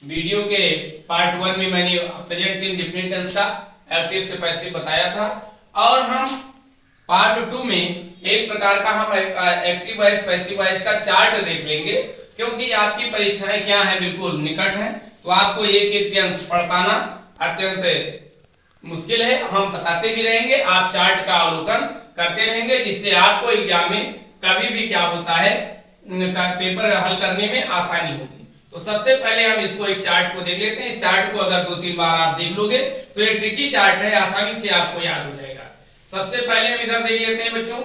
Video के part 1 में मैंने प्रेजेंट इंडेफिनिट टेंस का एक्टिव से पैसिव बताया था और हम पार्ट 2 में एक प्रकार का हम एक्टिव वॉइस पैसिव वॉइस का चार्ट देख लेंगे, क्योंकि आपकी परीक्षाएं क्या है बिल्कुल निकट हैं, तो आपको एक एक टेंस पढ़ पाना अत्यंत मुश्किल है। हम बताते भी रहेंगे, आप चार्ट का अवलोकन करते रहेंगे, जिससे आपको एग्जाम में कभी भी क्या होता है पेपर हल करने में आसानी होगी। तो सबसे पहले हम इसको एक चार्ट को देख लेते हैं। इस चार्ट को अगर 2-3 बार आप देख लोगे तो ये ट्रिकी चार्ट है, आसानी से आपको याद हो जाएगा। सबसे पहले हम इधर देख लेते हैं बच्चों,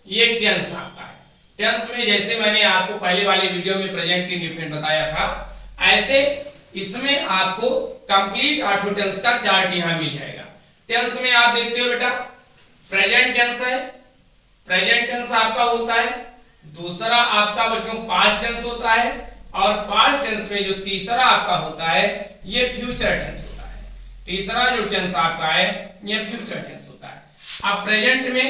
ये टेंस आपका है। टेंस में जैसे मैंने आपको पहले वाले वीडियो में प्रेजेंट इंडेफिनिट बताया था, ऐसे इसमें आपको कंप्लीट 8 टेंस का चार्ट यहाँ मिल जाएगा। टेंस में आप देखते हो बेटा, प्रेजेंट टेंस है, प्रेजेंट टेंस आपका होता है। दूसरा आपका बच्चों पास्ट टेंस होता है, और पास्ट टेंस में जो तीसरा आपका होता है ये फ्यूचर टेंस होता है। तीसरा जो टेंस आपका है ये फ्यूचर टेंस होता है। अब प्रेजेंट में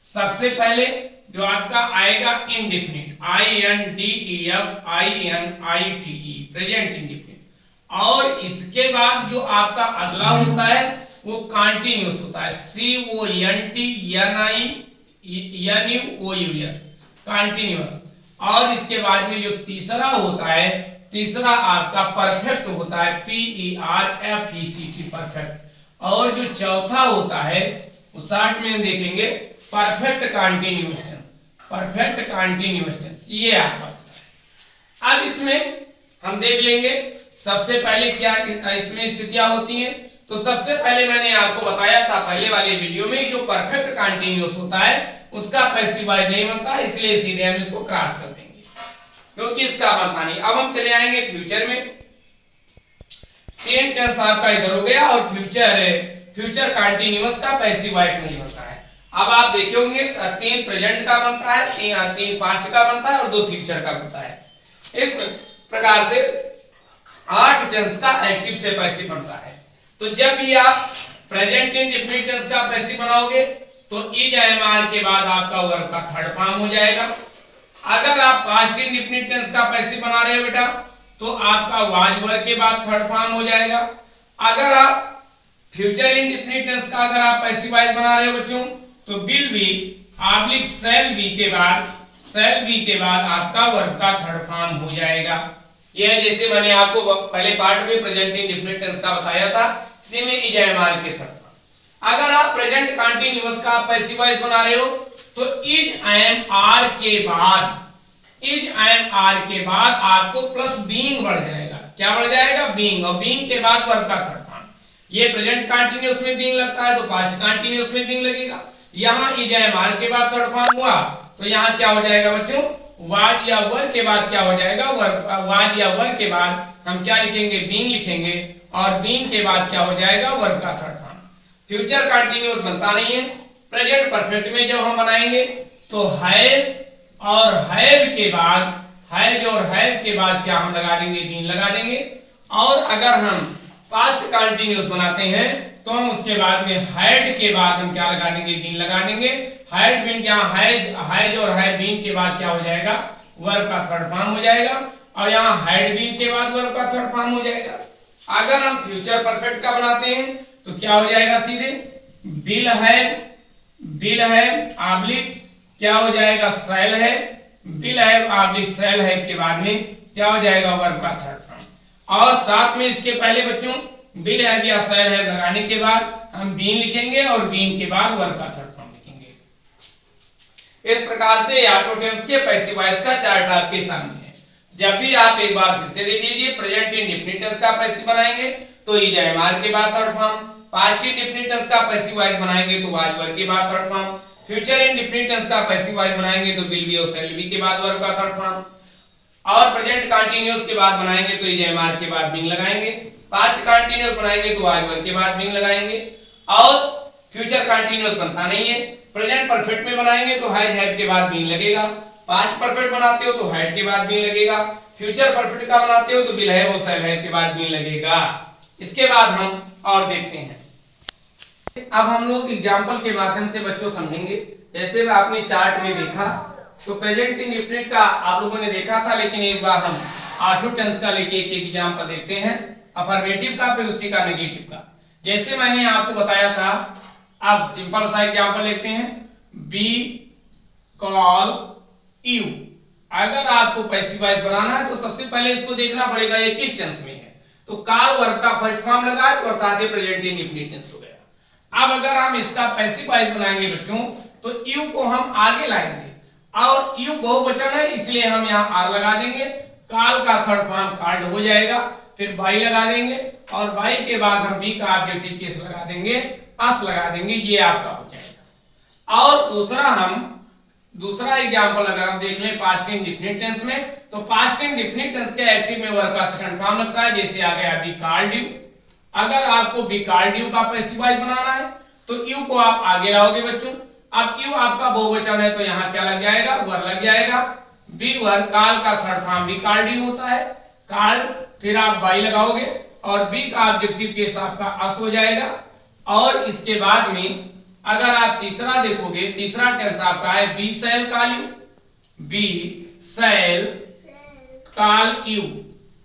सबसे पहले जो आपका आएगा इंडेफिनिट, INDEFINITE, प्रेजेंट इंडेफिनिट, और इसके बाद जो आपका अगला होता है वो कंटीन्यूअस होता है, CONTINUOUS, कंटीन्यूअस। और इसके बाद में जो तीसरा होता है, तीसरा आपका परफेक्ट होता है, PERFECT, परफेक्ट। और जो चौथा होता है उस शार्ट में देखेंगे perfect continuous tense, perfect continuous tense, ये आपका होता है। अब इसमें हम देख लेंगे सबसे पहले क्या इसमें स्थितियां होती हैं। तो सबसे पहले मैंने आपको बताया था पहले वाले वीडियो में, जो परफेक्ट कंटीन्यूअस होता है उसका पैसिव वॉइस नहीं बनता, इसलिए सीधे हम इसको क्रॉस कर देंगे क्योंकि इसका बनता नहीं। अब हम चले आएंगे फ्यूचर में। 3 टेंस आपका इधर हो गया, और फ्यूचर कंटीन्यूअस का पैसिव वॉइस नहीं बनता है। अब आप देखेंगे 3 प्रेजेंट का बनता है, 3 पास्ट का बनता है और 2 फ्यूचर का बनता है। इस प्रकार से 8 टेंस का एक्टिव से पैसिव बनता है। तो जब भी आप प्रेजेंट इंडेफिनिट टेंस का पैसिव बनाओगे तो इज IMR के बाद आपका वर्ब का थर्ड फॉर्म हो जाएगा। अगर आप पास्ट इंडेफिनिट टेंस का पैसिव बना रहे हो बेटा तो आपका वाज वर्ब के बाद थर्ड फॉर्म हो जाएगा। अगर आप फ्यूचर इंडेफिनिट टेंस का अगर आप पैसिव वॉइस बना रहे हो बच्चों तो will be oblique shall be के बाद आपका वर्ब का थर्ड फॉर्म हो जाएगा। यह जैसे मैंने आपको पहले पार्ट में प्रेजेंट इंडेफिनिट टेंस का बताया था, इसी में इज IMR के थर्ड। अगर आप प्रेजेंट कंटीन्यूअस का पैसिव वॉइस बना रहे हो तो इज IMR के बाद आपको प्लस बीइंग बढ़ जाएगा। क्या बढ़ जाएगा? बीइंग, और बीइंग के बाद वर्ब का थर्ड फॉर्म। ये प्रेजेंट कंटीन्यूअस में बीइंग लगता है तो पास्ट कंटीन्यूअस में बीइंग लगेगा। यहां इज IMR के बाद थर्ड फॉर्म हुआ तो यहां क्या हो जाएगा बच्चों? वाज या वर के बाद क्या हो जाएगा? वाज या वर के बाद हम क्या लिखेंगे? बीइंग लिखेंगे, और बीइंग के बाद क्या हो जाएगा? वर्ब का थर्ड फॉर्म। फ्यूचर कंटीन्यूअस बनता नहीं है। प्रेजेंट परफेक्ट में जब हम बनाएंगे तो हैज और हैव के बाद, हैज और हैव के बाद क्या हम लगा देंगे? बीइंग लगा देंगे। और अगर हम पास्ट कंटीन्यूअस बनाते हैं तो हम उसके बाद में हैड के बाद हम क्या लगा देंगे? बीइंग लगा देंगे। हैड बीन क्या, हैज और हैव बीन के बाद क्या हो जाएगा? वर्ब का थर्ड फॉर्म हो जाएगा, और यहाँ हैड बीन के बाद वर्ब का थर्ड फॉर्म हो जाएगा। अगर हम फ्यूचर परफेक्ट का बनाते हैं तो क्या हो जाएगा? सीधे विल हैव ऑब्लिक क्या हो जाएगा? शैल है, विल हैव ऑब्लिक शैल है के बाद में क्या हो जाएगा? वर्ब का थर्ड फॉर्म। और साथ में इसके पहले बच्चों विल हैव या शैल हैव लगाने के बाद हम बीन लिखेंगे, और बीन के बाद वर्ब का थर्ड फॉर्म लिखेंगे। इस प्रकार से ऑटो टेंस के पैसिव वॉइस का चार्ट आपके सामने है। जब भी आप एक बार फिर से देख लीजिए, प्रेजेंट इंडेफिनिट टेंस का पैसिव बनाएंगे तो इज IMR के बाद third form, past indefinite tense का पैसिव वॉइस बनाएंगे तो वाज वर्ब के बाद third form, future indefinite tense का पैसिव वॉइस बनाएंगे तो विल बी और शैल बी के बाद वर्ब का थर्ड फॉर्म, और प्रेजेंट कंटीन्यूअस के बाद बनाएंगे तो इज IMR के बाद बीइंग लगाएंगे, पास्ट कंटीन्यूअस बनाएंगे तो वाज वर्ब के बाद बीइंग लगाएंगे, और फ्यूचर कंटीन्यूअस बनता नहीं है। प्रेजेंट परफेक्ट में बनाएंगे तो हैज हैव के बाद बीइंग लगेगा, पास्ट परफेक्ट बनाते हो तो हैड के बाद बीइंग लगेगा, फ्यूचर परफेक्ट का बनाते हो तो विल हैव और शैल हैव के बाद बीइंग लगेगा। इसके बाद हम और देखते हैं। अब हम लोग एग्जांपल के माध्यम से बच्चों समझेंगे। जैसे आपने चार्ट में देखा तो प्रेजेंट इंडेफिनिट का आप लोगों ने देखा था, लेकिन एक बार हम आठों टेंस का लेके एक एग्जाम्पल देखते हैं, अफर्मेटिव का फिर उसी का नेगेटिव का। जैसे मैंने आपको बताया था, अब सिंपल सा एग्जाम्पल लेते हैं, बी कॉल यू। अगर आपको पैसिव वॉइस बनाना है तो सबसे पहले इसको देखना पड़ेगा ये किस टेंस में है। तो कॉल वर्ब का फर्स्ट फॉर्म लगा तो अर्थात ये प्रेजेंट इंडेफिनिट टेंस हो गया। अब अगर हम इसका पैसिव वॉइस बनाएंगे बच्चों तो यू को हम आगे लाएंगे और यू बहुवचन है इसलिए हम यहाँ आर लगा देंगे, कॉल का थर्ड फॉर्म कॉल्ड हो जाएगा, फिर बाई लगा देंगे और बाई के बाद हम बी का ऑब्जेक्टिव केस लगा देंगे, अस लगा देंगे, ये आपका हो जाएगा। और दूसरा एग्जांपल अगर हम देख लें पास्ट इंडेफिनिट टेंस में, तो पास्ट इंडेफिनिट टेंस के एक्टिव में वर्ब का सेकंड फॉर्म लगता है, जैसे आ गया बी कॉल्ड यू। अगर आपको बी कॉल्ड यू का पैसिव वॉइस बनाना है तो यू को आप आगे लाओगे बच्चों। अब यू आपका बहुवचन है तो यहाँ क्या लग जाएगा, वर लग जाएगा, बी वर, कॉल का third form be called you होता है, कॉल्ड, फिर आप बाई लगाओगे और बी का ऑब्जेक्टिव केस आपका अस हो जाएगा। और इसके बाद में अगर आप तीसरा देखोगे, तीसरा टेंस आपका है we shall call you, we shall call you,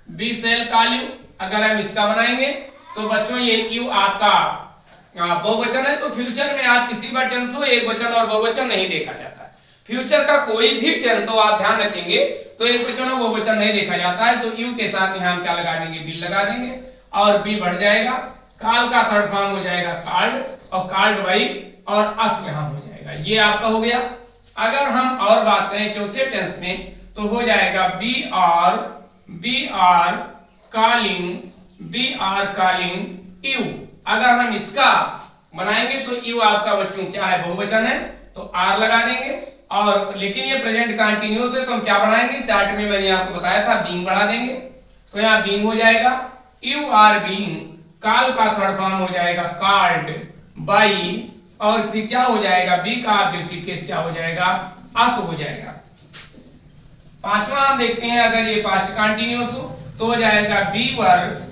we shall call you. अगर हम इसका बनाएंगे तो बच्चों ये यू आपका बहुवचन है, तो फ्यूचर में आप किसी का टेंस हो एक वचन और बहुवचन नहीं देखा जाता है। फ्यूचर का कोई भी टेंस हो आप ध्यान रखेंगे तो एक वचन और बहुवचन नहीं देखा जाता है। तो यू के साथ यहाँ हम क्या लगा देंगे, बी लगा देंगे और बी बढ़ जाएगा, कॉल का थर्ड फॉर्म हो जाएगा कॉल्ड और कॉल्ड बाई और अस यहाँ हो जाएगा, ये आपका हो गया। अगर हम और बात करें चौथे टेंस में तो हो जाएगा बी आर कॉलिंग यू। अगर हम इसका बनाएंगे तो यू आपका बच्चों क्या है, बहुवचन है, तो आर लगा देंगे और लेकिन ये प्रेजेंट कंटिन्यूअस है तो हम क्या बनाएंगे, चार्ट में मैंने आपको बताया था बीइंग बढ़ा देंगे, तो यहाँ बीइंग हो जाएगा, यू आर बीइंग, कॉल का थर्ड फॉर्म हो जाएगा कॉल्ड बाई और फिर क्या हो जाएगा, बी का ऑब्जेक्टिव केस क्या हो जाएगा, अस हो जाएगा। पांचवा हम देखते हैं, अगर ये पास्ट कंटिन्यूअस हो तो हो जाएगा बीवर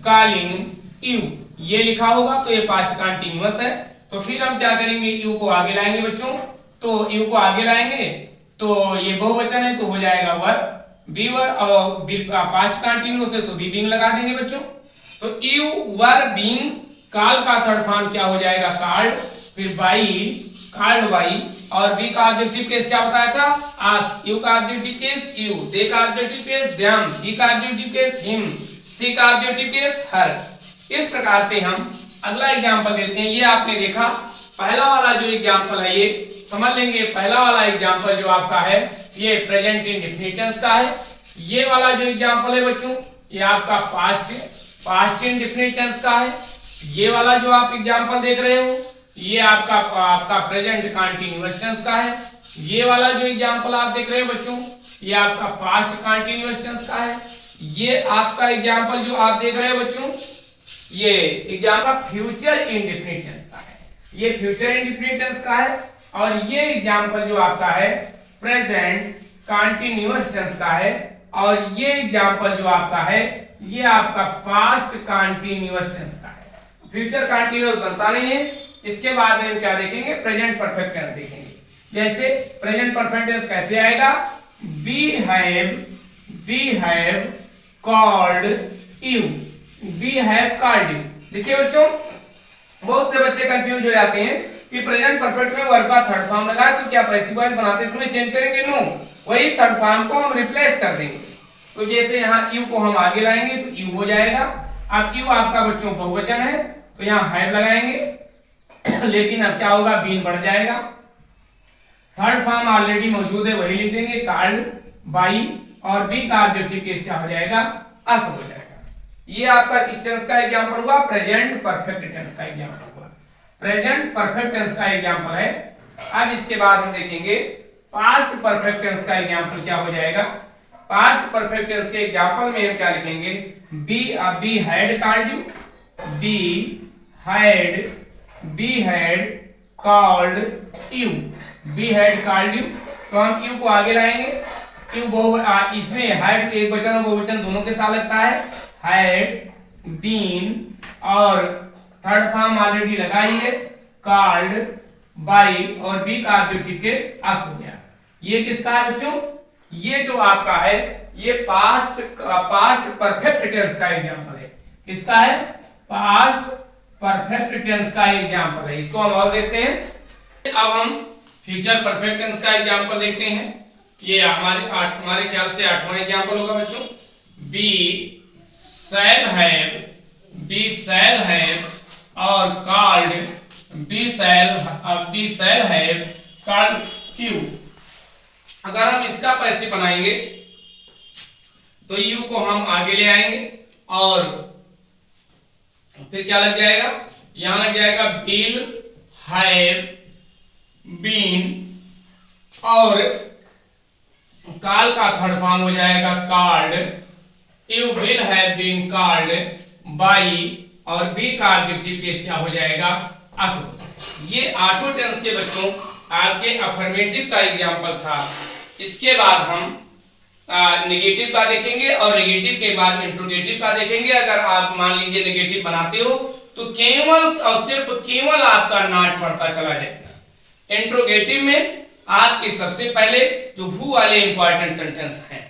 कॉलिंग यू, ये लिखा होगा तो ये पास्ट कंटिन्यूअस है। तो फिर हम क्या करेंगे, यू को आगे लाएंगे बच्चों, तो यू को आगे लाएंगे तो ये बहुवचन है तो हो जाएगा वर, बीवर, और पास्ट कंटिन्यूअस है तो बीइंग लगा देंगे बच्चों। तो यू वर बीइंग, कॉल का थर्ड फॉर्म क्या हो जाएगा, कॉल्ड, फिर बाई, कॉल्ड बाई और बी का ऑब्जेक्टिव केस क्या बताया था, आस, यू का ऑब्जेक्टिव केस यू, दे का ऑब्जेक्टिव केस देम, बी का ऑब्जेक्टिव केस हिम, सी का ऑब्जेक्टिव केस हर। इस प्रकार से हम अगला एग्जांपल देते हैं। ये आपने देखा पहला वाला जो एग्जांपल है ये समझ लेंगे, पहला वाला एग्जांपल जो आपका है ये प्रेजेंट इंडेफिनिट टेंस का है। ये वाला जो एग्जांपल है बच्चों ये आपका पास्ट इंडेफिनिट टेंस का है। ये वाला जो आप एग्जांपल देख रहे हो ये आपका प्रेजेंट कंटीन्यूअस टेंस का है। ये वाला जो एग्जांपल आप देख रहे हो बच्चों ये आपका पास्ट कंटीन्यूअस टेंस का है। ये आपका एग्जांपल जो आप देख रहे हो बच्चों ये एग्जांपल फ्यूचर इंडेफिनिट टेंस का है, ये फ्यूचर इंडेफिनिट टेंस का है। और ये एग्जांपल जो आपका है प्रेजेंट कंटीन्यूअस टेंस का है। और ये एग्जांपल जो आपका है ये आपका पास्ट कंटीन्यूअस टेंस का है। फ्यूचर कंटीन्यूअस बनता नहीं है। इसके बाद में क्या देखेंगे, प्रेजेंट परफेक्ट टेंस देखेंगे। जैसे प्रेजेंट परफेक्ट टेंस कैसे आएगा, we have called you, we have called you. देखिए बच्चों बहुत से बच्चे कंफ्यूज हो जाते हैं कि प्रेजेंट परफेक्ट में वर्ब का थर्ड फॉर्म लगा है तो क्या पैसिव वॉइस बनाते समय चेंज करेंगे, नो, वही थर्ड फॉर्म को हम रिप्लेस कर देंगे। तो जैसे यहाँ यू को हम आगे लाएंगे तो यू हो जाएगा। अब यू आपका बच्चों बहुवचन है तो यहाँ हैव लगाएंगे लेकिन अब क्या होगा, बीन बढ़ जाएगा। थर्ड फॉर्म ऑलरेडी मौजूद है वही लिख देंगे, कॉल्ड बाई और बी का ऑब्जेक्टिव केस क्या हो जाएगा, अस हो जाएगा। ये आपका किस टेंस का एग्जांपल हुआ, प्रेजेंट परफेक्ट टेंस का एग्जांपल हुआ, प्रेजेंट परफेक्ट टेंस का एग्जांपल है। अब इसके बाद हम देखेंगे पास्ट परफेक्ट टेंस का एग्जांपल क्या हो जाएगा। पास्ट परफेक्ट टेंस के एग्जांपल में हम क्या लिखेंगे, be had called you, be had called you, be had called you. तो हम यू को आगे लाएंगे, यू इसमें हैड एक वचन और बहुवचन दोनों के साथ लगता है, हैड, बीन और थर्ड फॉर्म ऑलरेडी लगा ही है, कॉल्ड बाई और बी का ऑब्जेक्टिव केस अस हो गया। ये किसका है बच्चों, ये जो आपका है ये पास्ट परफेक्ट टेंस का एग्जांपल है। किसका है? पास्ट परफेक्ट टेंस का एग्जांपल है। इसको हम और देखते हैं। अब हम फ्यूचर परफेक्ट टेंस का एग्जांपल देखते हैं। ये हमारे ख्याल से 8वां एग्जांपल होगा बच्चों। बी शैल हैव और called we shall have called you. अगर हम इसका पैसिव बनाएंगे तो यू को हम आगे ले आएंगे और फिर क्या लग जाएगा? यहां लग जाएगा बिल हैव बीन और कॉल का थर्ड फॉर्म हो जाएगा called. You will have been called by और बी का ऑब्जेक्टिव केस क्या हो जाएगा? अस। ये ऑटो टेंस के बच्चों आपके अफर्मेटिव का एग्जांपल था। इसके बाद हम नेगेटिव का देखेंगे और नेगेटिव के बाद इंट्रोगेटिव का देखेंगे। अगर आप मान लीजिए नेगेटिव बनाते हो तो केवल और सिर्फ केवल आपका नॉट पढ़ता चला जाएगा। इंट्रोगेटिव में आपके सबसे पहले जो हु वाले इंपॉर्टेंट सेंटेंस हैं